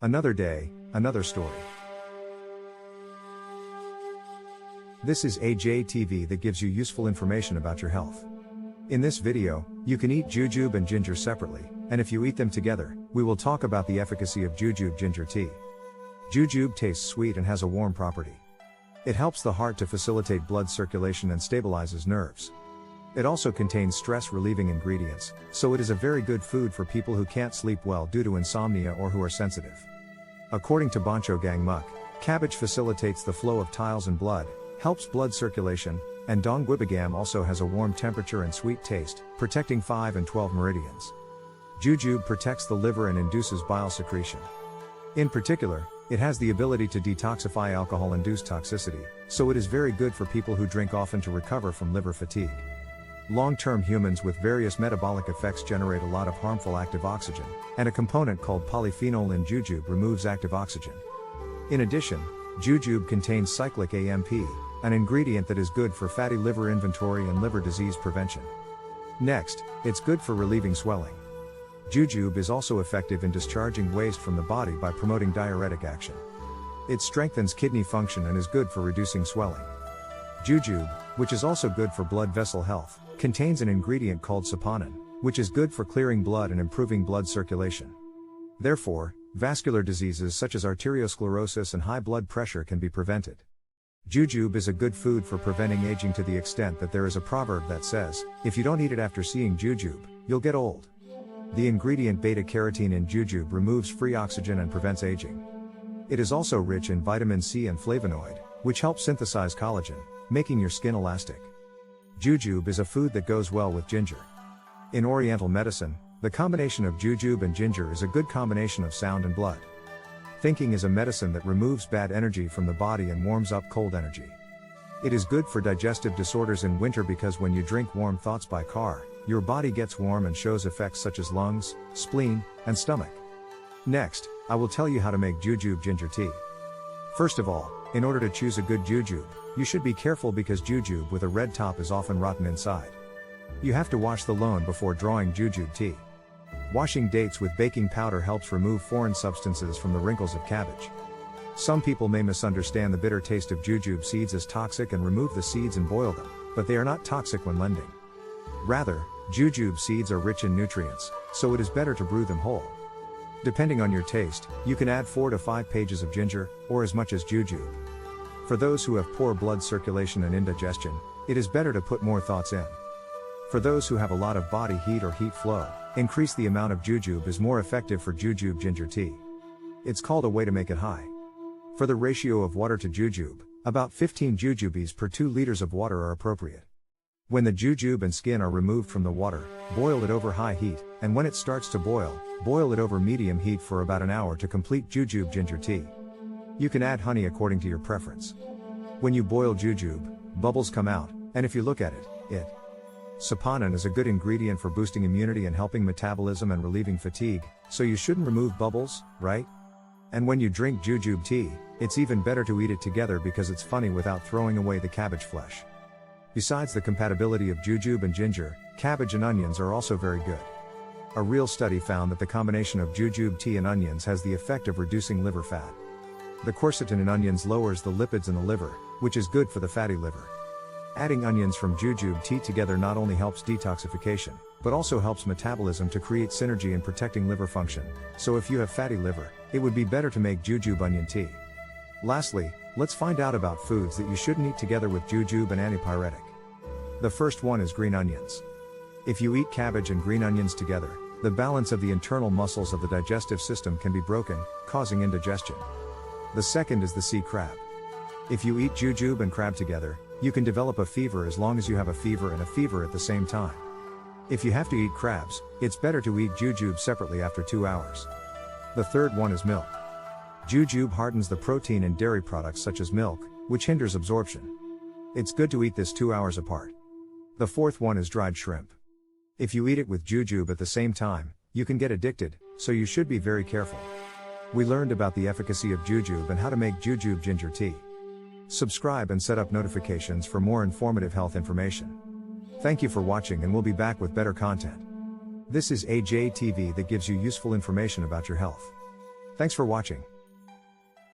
Another day, another story. This is AJTV that gives you useful information about your health. In this video, you can eat jujube and ginger separately, and if you eat them together, we will talk about the efficacy of jujube ginger tea. Jujube tastes sweet and has a warm property. It helps the heart to facilitate blood circulation and stabilizes nerves. It also contains stress-relieving ingredients, so it is a very good food for people who can't sleep well due to insomnia or who are sensitive. According to Boncho Gang Muk, cabbage facilitates the flow of tiles and blood, helps blood circulation, and dong guibagam also has a warm temperature and sweet taste, protecting 5 and 12 meridians. Jujube protects the liver and induces bile secretion. In particular, it has the ability to detoxify alcohol-induced toxicity, so it is very good for people who drink often to recover from liver fatigue. Long-term humans with various metabolic effects generate a lot of harmful active oxygen, and a component called polyphenol in jujube removes active oxygen. In addition, jujube contains cyclic AMP, an ingredient that is good for fatty liver inventory and liver disease prevention. Next, it's good for relieving swelling. Jujube is also effective in discharging waste from the body by promoting diuretic action. It strengthens kidney function and is good for reducing swelling. Jujube, which is also good for blood vessel health, contains an ingredient called saponin, which is good for clearing blood and improving blood circulation. Therefore, vascular diseases such as arteriosclerosis and high blood pressure can be prevented. Jujube is a good food for preventing aging to the extent that there is a proverb that says, if you don't eat it after seeing jujube, you'll get old. The ingredient beta-carotene in jujube removes free oxygen and prevents aging. It is also rich in vitamin C and flavonoid, which help synthesize collagen, making your skin elastic. Jujube is a food that goes well with ginger. In Oriental medicine, the combination of jujube and ginger is a good combination of sound and blood. Thinking is a medicine that removes bad energy from the body and warms up cold energy. It is good for digestive disorders in winter because when you drink warm thoughts by car, your body gets warm and shows effects such as lungs, spleen, and stomach. Next, I will tell you how to make jujube ginger tea. First of all, in order to choose a good jujube, you should be careful because jujube with a red top is often rotten inside. You have to wash the loam before drawing jujube tea. Washing dates with baking powder helps remove foreign substances from the wrinkles of cabbage. Some people may misunderstand the bitter taste of jujube seeds as toxic and remove the seeds and boil them, but they are not toxic when blending. Rather, jujube seeds are rich in nutrients, so it is better to brew them whole. Depending on your taste, you can add 4 to 5 pages of ginger, or as much as jujube. For those who have poor blood circulation and indigestion, it is better to put more thoughts in. For those who have a lot of body heat or heat flow, increase the amount of jujube is more effective for jujube ginger tea. It's called a way to make it high. For the ratio of water to jujube, about 15 jujubes per 2 liters of water are appropriate. When the jujube and skin are removed from the water, boil it over high heat, and when it starts to boil it over medium heat for about an hour to complete jujube ginger tea. You can add honey according to your preference. When you boil jujube, bubbles come out, and if you look at it. Saponin is a good ingredient for boosting immunity and helping metabolism and relieving fatigue, so you shouldn't remove bubbles, right? And when you drink jujube tea, it's even better to eat it together because it's funny without throwing away the cabbage flesh. Besides the compatibility of jujube and ginger, cabbage and onions are also very good. A real study found that the combination of jujube tea and onions has the effect of reducing liver fat. The quercetin in onions lowers the lipids in the liver, which is good for the fatty liver. Adding onions from jujube tea together not only helps detoxification, but also helps metabolism to create synergy in protecting liver function, so if you have fatty liver, it would be better to make jujube onion tea. Lastly, let's find out about foods that you shouldn't eat together with jujube and antipyretic. The first one is green onions. If you eat cabbage and green onions together, the balance of the internal muscles of the digestive system can be broken, causing indigestion. The second is the sea crab. If you eat jujube and crab together, you can develop a fever as long as you have a fever and a fever at the same time. If you have to eat crabs, it's better to eat jujube separately after 2 hours. The third one is milk. Jujube hardens the protein in dairy products such as milk, which hinders absorption. It's good to eat this 2 hours apart. The fourth one is dried shrimp. If you eat it with jujube at the same time, you can get addicted, so you should be very careful. We learned about the efficacy of jujube and how to make jujube ginger tea. Subscribe and set up notifications for more informative health information. Thank you for watching, and we'll be back with better content. This is AJTV that gives you useful information about your health. Thanks for watching.